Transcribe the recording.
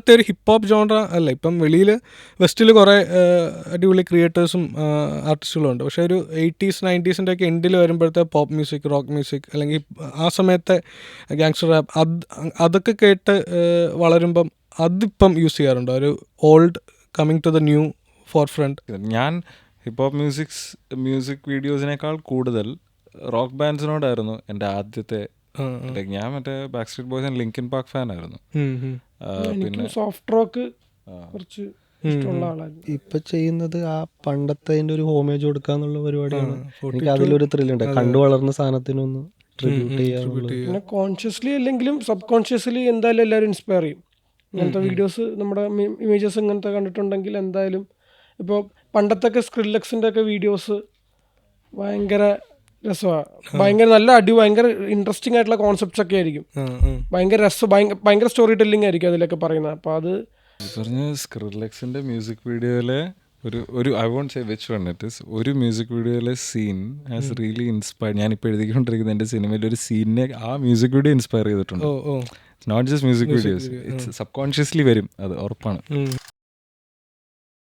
ഇപ്പോഴത്തെ ഒരു hip hop genre അല്ല. ഇപ്പം വെളിയിൽ വെസ്റ്റിൽ കുറേ അടിപൊളി ക്രിയേറ്റേഴ്സും ആർട്ടിസ്റ്റുകളും ഉണ്ട്. പക്ഷേ ഒരു 80s 90s ഒക്കെ എൻഡിൽ വരുമ്പോഴത്തെ പോപ്പ് മ്യൂസിക്, റോക്ക് മ്യൂസിക്, അല്ലെങ്കിൽ ആ സമയത്തെ ഗാങ്സ്റ്റർ റാപ്പ്, അതൊക്കെ കേട്ട് വളരുമ്പം അതിപ്പം യൂസ് ചെയ്യാറുണ്ടോ? ഒരു old coming to the new for friend. ഞാൻ ഹിപ്പ് ഹോപ്പ് മ്യൂസിക് വീഡിയോസിനേക്കാൾ കൂടുതൽ റോക്ക് ബാൻഡ്സിനോടായിരുന്നു എൻ്റെ ആദ്യത്തെ. ഞാൻ മറ്റേ Backstreet Boys and Linkin Park fan ആയിരുന്നു. പിന്നെ സോഫ്റ്റ് റോക്ക് കുറച്ച് ഇഷ്ടമുള്ള ആളായിരുന്നു. ഇപ്പൊ ചെയ്യുന്നത് ആ പണ്ടത്തെ ഒരു ഹോമേജ് കൊടുക്കാന്നുള്ള പരിപാടിയാണ്. എനിക്ക് അതിലൊരു ത്രില്ലുണ്ട്, കണ്ടു വളർന്ന സാധനത്തിനൊന്ന് ട്രിബ്യൂട്ട് ചെയ്യാന്നുള്ളത്. പിന്നെ കോൺഷ്യസ്ലി അല്ലെങ്കിലും സബ് കോൺഷ്യസ്ലി എന്തായാലും എല്ലാവരും ഇൻസ്പയർ ചെയ്യും. ഇങ്ങനത്തെ വീഡിയോസ്, നമ്മുടെ ഇമേജസ് ഇങ്ങനത്തെ കണ്ടിട്ടുണ്ടെങ്കിൽ എന്തായാലും. ഇപ്പോൾ പണ്ടത്തൊക്കെ സ്ക്രില്ലെക്സിൻ്റെ ഒക്കെ വീഡിയോസ് ഭയങ്കര രസമാണ്, ഭയങ്കര നല്ല ഭയങ്കര ഇൻട്രസ്റ്റിംഗ് ആയിട്ടുള്ള കോൺസെപ്റ്റ്സ് ഒക്കെ ആയിരിക്കും. ഭയങ്കര രസം, ഭയങ്കര സ്റ്റോറി ടെല്ലിംഗ് ആയിരിക്കും അതിലൊക്കെ പറയുന്നത്. അപ്പോൾ അത് പറഞ്ഞ സ്ക്രില്ലെക്സിൻ്റെ മ്യൂസിക് വീഡിയോയിലെ ഒരു I won't say which one it is, ഒരു മ്യൂസിക് വീഡിയോയിലെ സീൻ ഹാസ് റിയലി ഇൻസ്പയർഡ്. ഞാനിപ്പോൾ എഴുതിക്കൊണ്ടിരിക്കുന്ന എൻ്റെ സിനിമയിൽ ഒരു സീനിനെ ആ മ്യൂസിക് വീഡിയോ ഇൻസ്പയർ ചെയ്തിട്ടുണ്ട്. It's not just music videos, it's subconsciously വരും, അത് ഉറപ്പാണ്.